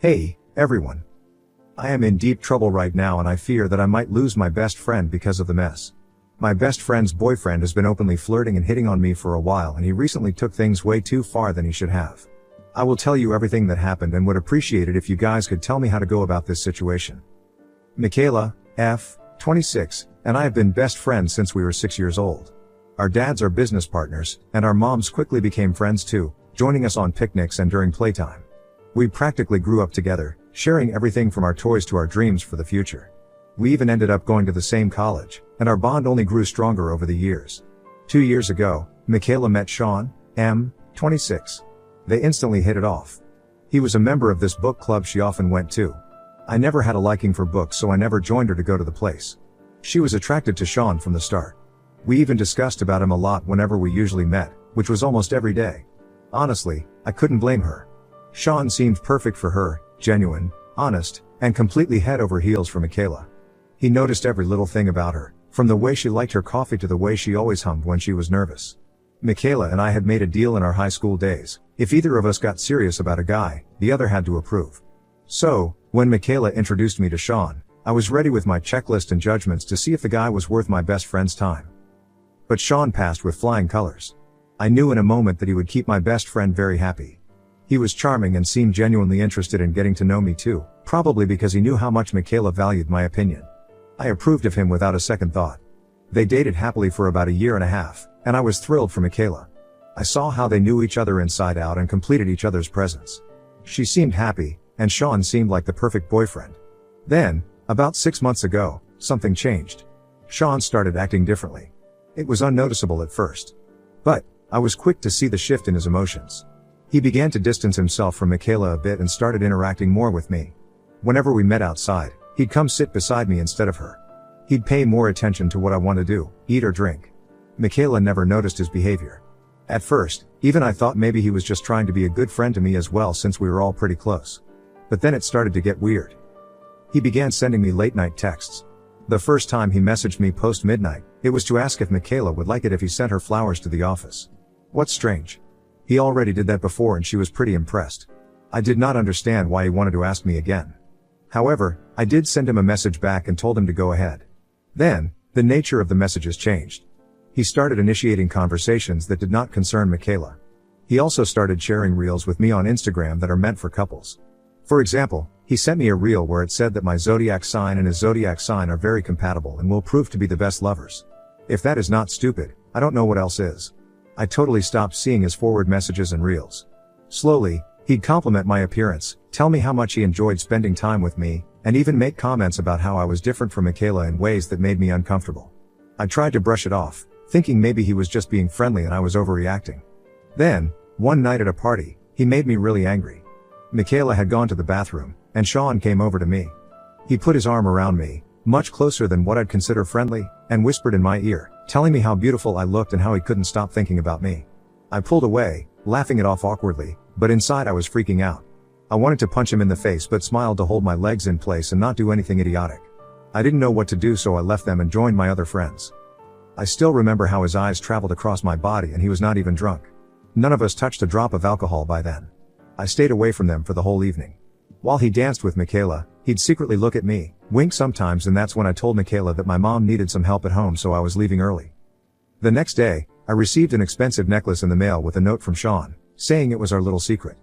Hey, everyone. I am in deep trouble right now and I fear that I might lose my best friend because of the mess. My best friend's boyfriend has been openly flirting and hitting on me for a while and he recently took things way too far than he should have. I will tell you everything that happened and would appreciate it if you guys could tell me how to go about this situation. Michaela, F, 26, and I have been best friends since we were 6 years old. Our dads are business partners, and our moms quickly became friends too, joining us on picnics and during playtime. We practically grew up together, sharing everything from our toys to our dreams for the future. We even ended up going to the same college, and our bond only grew stronger over the years. 2 years ago, Michaela met Sean, M, 26. They instantly hit it off. He was a member of this book club she often went to. I never had a liking for books, so I never joined her to go to the place. She was attracted to Sean from the start. We even discussed about him a lot whenever we usually met, which was almost every day. Honestly, I couldn't blame her. Sean seemed perfect for her, genuine, honest, and completely head over heels for Michaela. He noticed every little thing about her, from the way she liked her coffee to the way she always hummed when she was nervous. Michaela and I had made a deal in our high school days. If either of us got serious about a guy, the other had to approve. So, when Michaela introduced me to Sean, I was ready with my checklist and judgments to see if the guy was worth my best friend's time. But Sean passed with flying colors. I knew in a moment that he would keep my best friend very happy. He was charming and seemed genuinely interested in getting to know me too, probably because he knew how much Michaela valued my opinion. I approved of him without a second thought. They dated happily for about a year and a half, and I was thrilled for Michaela. I saw how they knew each other inside out and completed each other's presence. She seemed happy, and Sean seemed like the perfect boyfriend. Then, about 6 months ago, something changed. Sean started acting differently. It was unnoticeable at first. But, I was quick to see the shift in his emotions. He began to distance himself from Michaela a bit and started interacting more with me. Whenever we met outside, he'd come sit beside me instead of her. He'd pay more attention to what I want to do, eat or drink. Michaela never noticed his behavior. At first, even I thought maybe he was just trying to be a good friend to me as well since we were all pretty close. But then it started to get weird. He began sending me late night texts. The first time he messaged me post midnight, it was to ask if Michaela would like it if he sent her flowers to the office. What's strange? He already did that before and she was pretty impressed. I did not understand why he wanted to ask me again. However, I did send him a message back and told him to go ahead. Then, the nature of the messages changed. He started initiating conversations that did not concern Michaela. He also started sharing reels with me on Instagram that are meant for couples. For example, he sent me a reel where it said that my zodiac sign and his zodiac sign are very compatible and will prove to be the best lovers. If that is not stupid, I don't know what else is. I totally stopped seeing his forward messages and reels. Slowly, he'd compliment my appearance, tell me how much he enjoyed spending time with me, and even make comments about how I was different from Michaela in ways that made me uncomfortable. I tried to brush it off, thinking maybe he was just being friendly and I was overreacting. Then, one night at a party, he made me really angry. Michaela had gone to the bathroom, and Sean came over to me. He put his arm around me, much closer than what I'd consider friendly, and whispered in my ear, telling me how beautiful I looked and how he couldn't stop thinking about me. I pulled away, laughing it off awkwardly, but inside I was freaking out. I wanted to punch him in the face but smiled to hold my legs in place and not do anything idiotic. I didn't know what to do, so I left them and joined my other friends. I still remember how his eyes traveled across my body and he was not even drunk. None of us touched a drop of alcohol by then. I stayed away from them for the whole evening. While he danced with Michaela, he'd secretly look at me, wink sometimes, and that's when I told Michaela that my mom needed some help at home, so I was leaving early. The next day, I received an expensive necklace in the mail with a note from Sean, saying it was our little secret.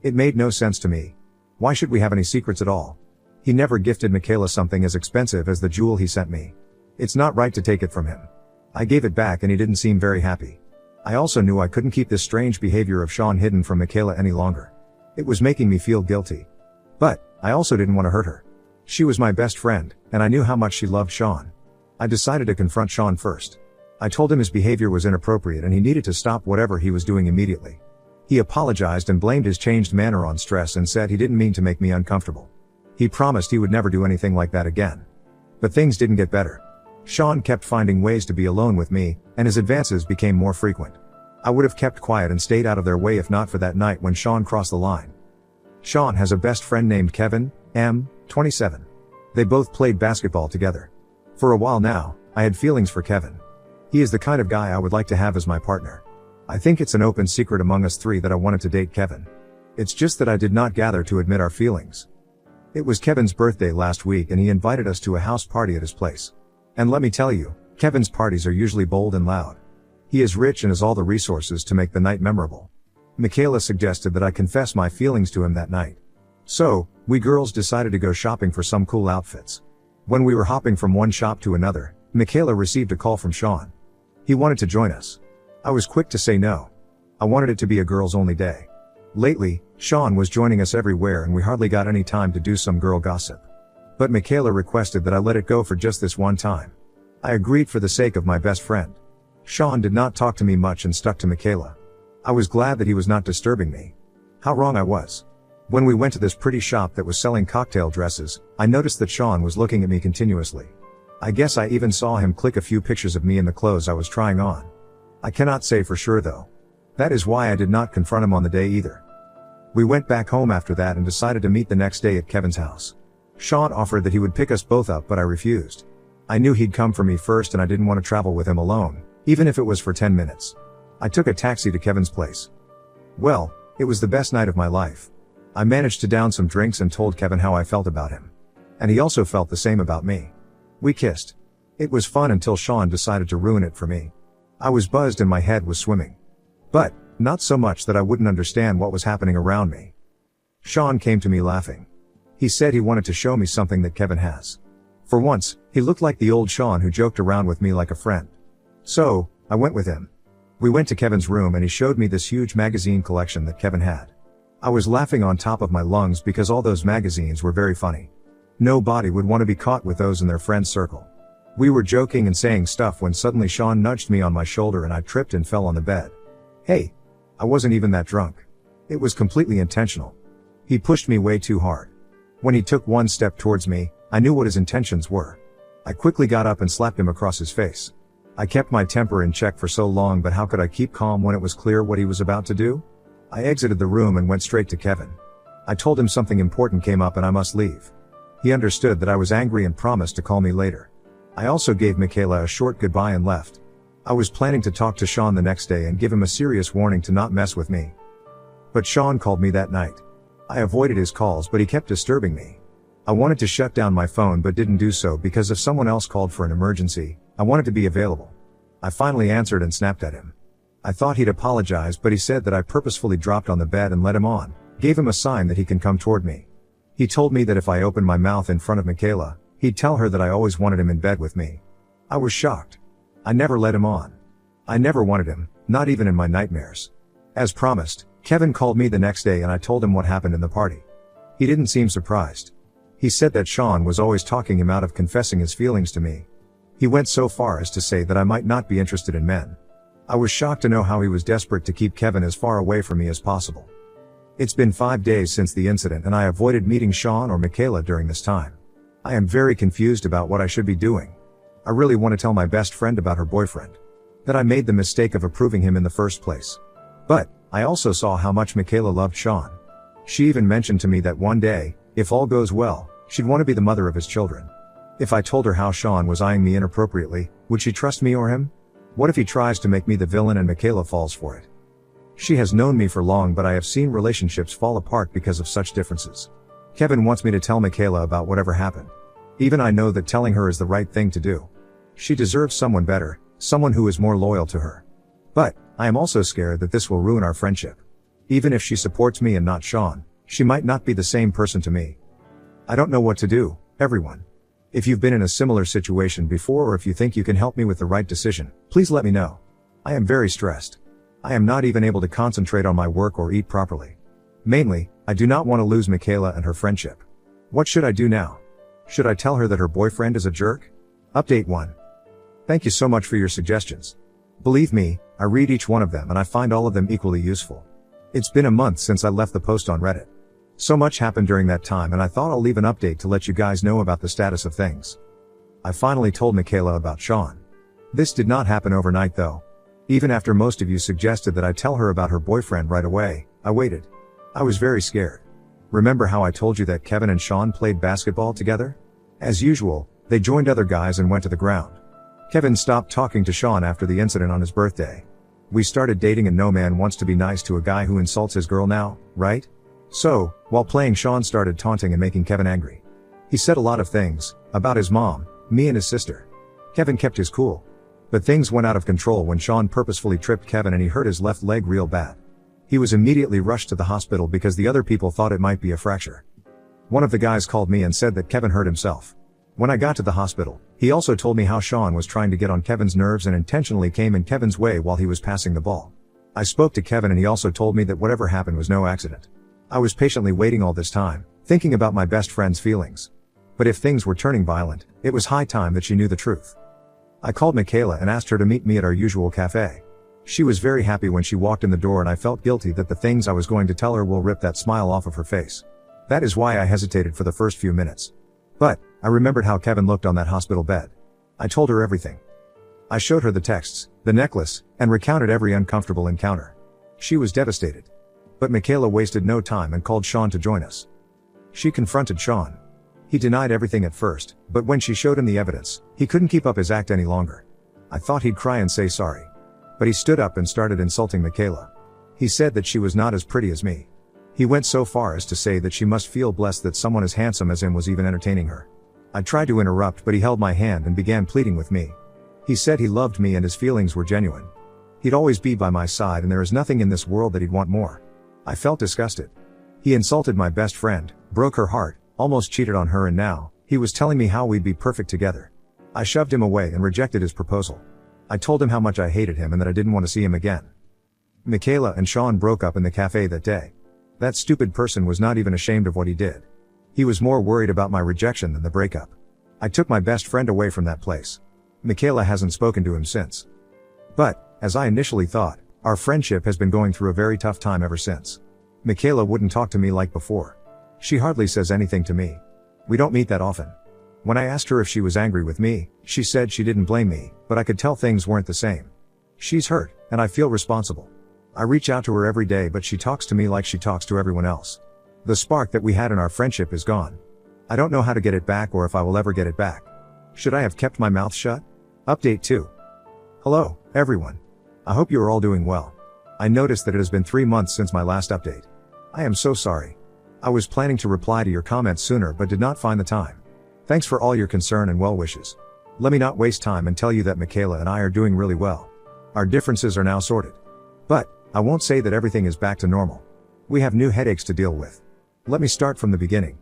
It made no sense to me. Why should we have any secrets at all? He never gifted Michaela something as expensive as the jewel he sent me. It's not right to take it from him. I gave it back and he didn't seem very happy. I also knew I couldn't keep this strange behavior of Sean hidden from Michaela any longer. It was making me feel guilty. But, I also didn't want to hurt her. She was my best friend, and I knew how much she loved Sean. I decided to confront Sean first. I told him his behavior was inappropriate and he needed to stop whatever he was doing immediately. He apologized and blamed his changed manner on stress and said he didn't mean to make me uncomfortable. He promised he would never do anything like that again. But things didn't get better. Sean kept finding ways to be alone with me, and his advances became more frequent. I would have kept quiet and stayed out of their way if not for that night when Sean crossed the line. Sean has a best friend named Kevin, M, 27. They both played basketball together. For a while now, I had feelings for Kevin. He is the kind of guy I would like to have as my partner. I think it's an open secret among us three that I wanted to date Kevin. It's just that I did not gather to admit our feelings. It was Kevin's birthday last week and he invited us to a house party at his place. And let me tell you, Kevin's parties are usually bold and loud. He is rich and has all the resources to make the night memorable. Michaela suggested that I confess my feelings to him that night. So, we girls decided to go shopping for some cool outfits. When we were hopping from one shop to another, Michaela received a call from Sean. He wanted to join us. I was quick to say no. I wanted it to be a girls-only day. Lately, Sean was joining us everywhere and we hardly got any time to do some girl gossip. But Michaela requested that I let it go for just this one time. I agreed for the sake of my best friend. Sean did not talk to me much and stuck to Michaela. I was glad that he was not disturbing me. How wrong I was. When we went to this pretty shop that was selling cocktail dresses, I noticed that Sean was looking at me continuously. I guess I even saw him click a few pictures of me in the clothes I was trying on. I cannot say for sure though. That is why I did not confront him on the day either. We went back home after that and decided to meet the next day at Kevin's house. Sean offered that he would pick us both up but I refused. I knew he'd come for me first and I didn't want to travel with him alone, even if it was for 10 minutes. I took a taxi to Kevin's place. Well, it was the best night of my life. I managed to down some drinks and told Kevin how I felt about him. And he also felt the same about me. We kissed. It was fun until Sean decided to ruin it for me. I was buzzed and my head was swimming. But, not so much that I wouldn't understand what was happening around me. Sean came to me laughing. He said he wanted to show me something that Kevin has. For once, he looked like the old Sean who joked around with me like a friend. So, I went with him. We went to Kevin's room and he showed me this huge magazine collection that Kevin had. I was laughing on top of my lungs because all those magazines were very funny. Nobody would want to be caught with those in their friend's circle. We were joking and saying stuff when suddenly Sean nudged me on my shoulder and I tripped and fell on the bed. Hey! I wasn't even that drunk. It was completely intentional. He pushed me way too hard. When he took one step towards me, I knew what his intentions were. I quickly got up and slapped him across his face. I kept my temper in check for so long, but how could I keep calm when it was clear what he was about to do? I exited the room and went straight to Kevin. I told him something important came up and I must leave. He understood that I was angry and promised to call me later. I also gave Michaela a short goodbye and left. I was planning to talk to Sean the next day and give him a serious warning to not mess with me. But Sean called me that night. I avoided his calls but he kept disturbing me. I wanted to shut down my phone but didn't do so because if someone else called for an emergency, I wanted to be available. I finally answered and snapped at him. I thought he'd apologize but he said that I purposefully dropped on the bed and let him on, gave him a sign that he can come toward me. He told me that if I opened my mouth in front of Michaela, he'd tell her that I always wanted him in bed with me. I was shocked. I never let him on. I never wanted him, not even in my nightmares. As promised, Kevin called me the next day and I told him what happened in the party. He didn't seem surprised. He said that Sean was always talking him out of confessing his feelings to me. He went so far as to say that I might not be interested in men. I was shocked to know how he was desperate to keep Kevin as far away from me as possible. It's been 5 days since the incident and I avoided meeting Sean or Michaela during this time. I am very confused about what I should be doing. I really want to tell my best friend about her boyfriend. That I made the mistake of approving him in the first place. But, I also saw how much Michaela loved Sean. She even mentioned to me that one day, if all goes well, she'd want to be the mother of his children. If I told her how Sean was eyeing me inappropriately, would she trust me or him? What if he tries to make me the villain and Michaela falls for it? She has known me for long but I have seen relationships fall apart because of such differences. Kevin wants me to tell Michaela about whatever happened. Even I know that telling her is the right thing to do. She deserves someone better, someone who is more loyal to her. But, I am also scared that this will ruin our friendship. Even if she supports me and not Sean, she might not be the same person to me. I don't know what to do, everyone. If you've been in a similar situation before or if you think you can help me with the right decision, please let me know. I am very stressed. I am not even able to concentrate on my work or eat properly. Mainly, I do not want to lose Michaela and her friendship. What should I do now? Should I tell her that her boyfriend is a jerk? Update 1. Thank you so much for your suggestions. Believe me, I read each one of them and I find all of them equally useful. It's been a month since I left the post on Reddit. So much happened during that time and I thought I'll leave an update to let you guys know about the status of things. I finally told Michaela about Sean. This did not happen overnight though. Even after most of you suggested that I tell her about her boyfriend right away, I waited. I was very scared. Remember how I told you that Kevin and Sean played basketball together? As usual, they joined other guys and went to the ground. Kevin stopped talking to Sean after the incident on his birthday. We started dating and no man wants to be nice to a guy who insults his girl now, right? So, while playing, Sean started taunting and making Kevin angry. He said a lot of things, about his mom, me and his sister. Kevin kept his cool. But things went out of control when Sean purposefully tripped Kevin and he hurt his left leg real bad. He was immediately rushed to the hospital because the other people thought it might be a fracture. One of the guys called me and said that Kevin hurt himself. When I got to the hospital, he also told me how Sean was trying to get on Kevin's nerves and intentionally came in Kevin's way while he was passing the ball. I spoke to Kevin and he also told me that whatever happened was no accident. I was patiently waiting all this time, thinking about my best friend's feelings. But if things were turning violent, it was high time that she knew the truth. I called Michaela and asked her to meet me at our usual cafe. She was very happy when she walked in the door and I felt guilty that the things I was going to tell her will rip that smile off of her face. That is why I hesitated for the first few minutes. But, I remembered how Kevin looked on that hospital bed. I told her everything. I showed her the texts, the necklace, and recounted every uncomfortable encounter. She was devastated. But Michaela wasted no time and called Sean to join us. She confronted Sean. He denied everything at first, but when she showed him the evidence, he couldn't keep up his act any longer. I thought he'd cry and say sorry. But he stood up and started insulting Michaela. He said that she was not as pretty as me. He went so far as to say that she must feel blessed that someone as handsome as him was even entertaining her. I tried to interrupt, but he held my hand and began pleading with me. He said he loved me and his feelings were genuine. He'd always be by my side and there is nothing in this world that he'd want more. I felt disgusted. He insulted my best friend, broke her heart, almost cheated on her, and now, he was telling me how we'd be perfect together. I shoved him away and rejected his proposal. I told him how much I hated him and that I didn't want to see him again. Michaela and Sean broke up in the cafe that day. That stupid person was not even ashamed of what he did. He was more worried about my rejection than the breakup. I took my best friend away from that place. Michaela hasn't spoken to him since. But, as I initially thought, our friendship has been going through a very tough time ever since. Michaela wouldn't talk to me like before. She hardly says anything to me. We don't meet that often. When I asked her if she was angry with me, she said she didn't blame me, but I could tell things weren't the same. She's hurt, and I feel responsible. I reach out to her every day, but she talks to me like she talks to everyone else. The spark that we had in our friendship is gone. I don't know how to get it back or if I will ever get it back. Should I have kept my mouth shut? Update 2. Hello, everyone. I hope you are all doing well. I noticed that it has been 3 months since my last update. I am so sorry. I was planning to reply to your comments sooner but did not find the time. Thanks for all your concern and well wishes. Let me not waste time and tell you that Michaela and I are doing really well. Our differences are now sorted. But, I won't say that everything is back to normal. We have new headaches to deal with. Let me start from the beginning.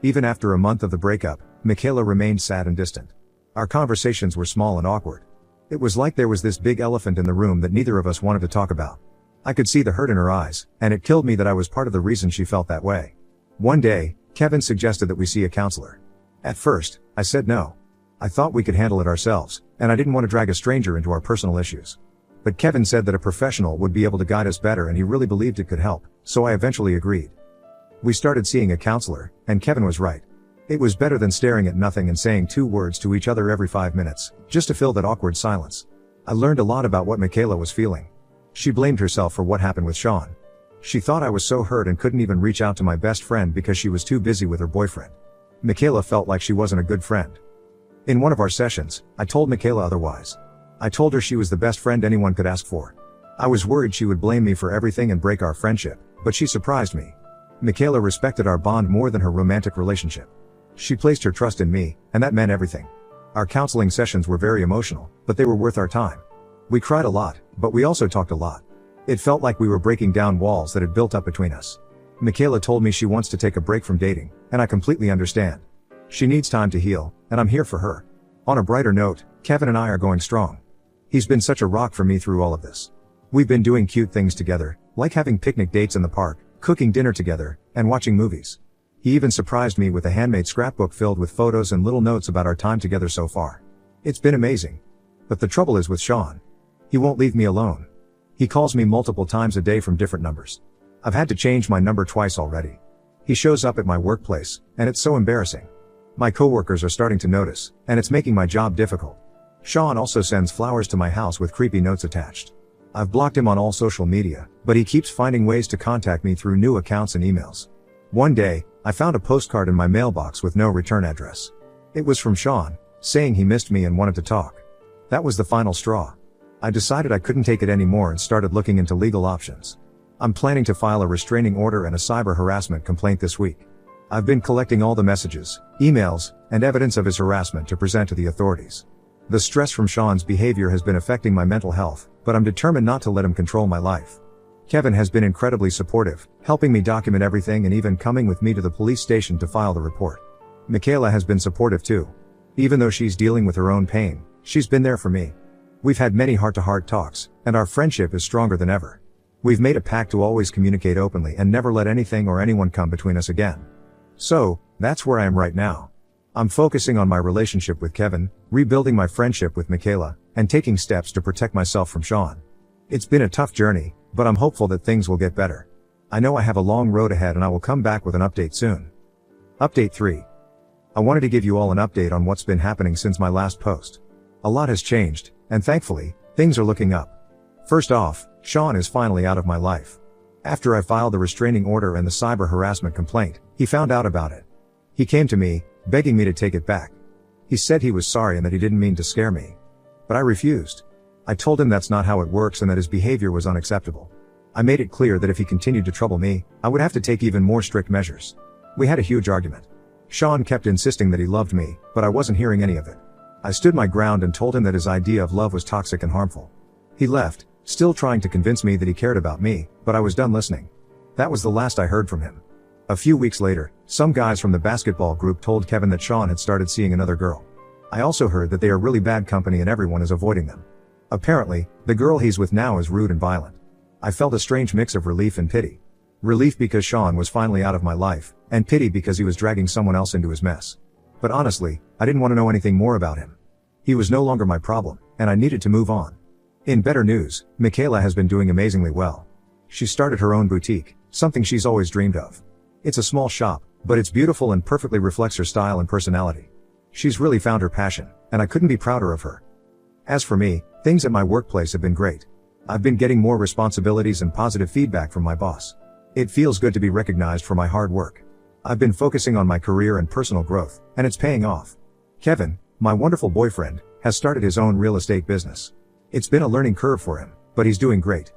Even after a month of the breakup, Michaela remained sad and distant. Our conversations were small and awkward. It was like there was this big elephant in the room that neither of us wanted to talk about. I could see the hurt in her eyes, and it killed me that I was part of the reason she felt that way. One day, Kevin suggested that we see a counselor. At first, I said no. I thought we could handle it ourselves, and I didn't want to drag a stranger into our personal issues. But Kevin said that a professional would be able to guide us better and he really believed it could help, so I eventually agreed. We started seeing a counselor, and Kevin was right. It was better than staring at nothing and saying 2 words to each other every 5 minutes, just to fill that awkward silence. I learned a lot about what Michaela was feeling. She blamed herself for what happened with Sean. She thought I was so hurt and couldn't even reach out to my best friend because she was too busy with her boyfriend. Michaela felt like she wasn't a good friend. In one of our sessions, I told Michaela otherwise. I told her she was the best friend anyone could ask for. I was worried she would blame me for everything and break our friendship, but she surprised me. Michaela respected our bond more than her romantic relationship. She placed her trust in me, and that meant everything. Our counseling sessions were very emotional, but they were worth our time. We cried a lot, but we also talked a lot. It felt like we were breaking down walls that had built up between us. Michaela told me she wants to take a break from dating, and I completely understand. She needs time to heal, and I'm here for her. On a brighter note, Kevin and I are going strong. He's been such a rock for me through all of this. We've been doing cute things together, like having picnic dates in the park, cooking dinner together, and watching movies. He even surprised me with a handmade scrapbook filled with photos and little notes about our time together so far. It's been amazing. But the trouble is with Sean. He won't leave me alone. He calls me multiple times a day from different numbers. I've had to change my number twice already. He shows up at my workplace, and it's so embarrassing. My coworkers are starting to notice, and it's making my job difficult. Sean also sends flowers to my house with creepy notes attached. I've blocked him on all social media, but he keeps finding ways to contact me through new accounts and emails. One day, I found a postcard in my mailbox with no return address. It was from Sean, saying he missed me and wanted to talk. That was the final straw. I decided I couldn't take it anymore and started looking into legal options. I'm planning to file a restraining order and a cyber harassment complaint this week. I've been collecting all the messages, emails, and evidence of his harassment to present to the authorities. The stress from Sean's behavior has been affecting my mental health, but I'm determined not to let him control my life. Kevin has been incredibly supportive, helping me document everything and even coming with me to the police station to file the report. Michaela has been supportive too. Even though she's dealing with her own pain, she's been there for me. We've had many heart-to-heart talks, and our friendship is stronger than ever. We've made a pact to always communicate openly and never let anything or anyone come between us again. So, that's where I am right now. I'm focusing on my relationship with Kevin, rebuilding my friendship with Michaela, and taking steps to protect myself from Sean. It's been a tough journey, but I'm hopeful that things will get better. I know I have a long road ahead and I will come back with an update soon. Update 3. I wanted to give you all an update on what's been happening since my last post. A lot has changed, and thankfully, things are looking up. First off, Sean is finally out of my life. After I filed the restraining order and the cyber harassment complaint, he found out about it. He came to me, begging me to take it back. He said he was sorry and that he didn't mean to scare me. But I refused. I told him that's not how it works and that his behavior was unacceptable. I made it clear that if he continued to trouble me, I would have to take even more strict measures. We had a huge argument. Sean kept insisting that he loved me, but I wasn't hearing any of it. I stood my ground and told him that his idea of love was toxic and harmful. He left, still trying to convince me that he cared about me, but I was done listening. That was the last I heard from him. A few weeks later, some guys from the basketball group told Kevin that Sean had started seeing another girl. I also heard that they are really bad company and everyone is avoiding them. Apparently, the girl he's with now is rude and violent. I felt a strange mix of relief and pity. Relief because Sean was finally out of my life, and pity because he was dragging someone else into his mess. But honestly, I didn't want to know anything more about him. He was no longer my problem, and I needed to move on. In better news, Michaela has been doing amazingly well. She started her own boutique, something she's always dreamed of. It's a small shop, but it's beautiful and perfectly reflects her style and personality. She's really found her passion, and I couldn't be prouder of her. As for me, things at my workplace have been great. I've been getting more responsibilities and positive feedback from my boss. It feels good to be recognized for my hard work. I've been focusing on my career and personal growth, and it's paying off. Kevin, my wonderful boyfriend, has started his own real estate business. It's been a learning curve for him, but he's doing great.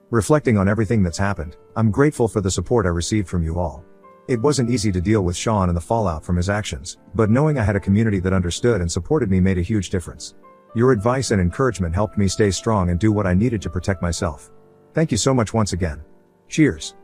Reflecting on everything that's happened, I'm grateful for the support I received from you all. It wasn't easy to deal with Sean and the fallout from his actions, but knowing I had a community that understood and supported me made a huge difference. Your advice and encouragement helped me stay strong and do what I needed to protect myself. Thank you so much once again. Cheers.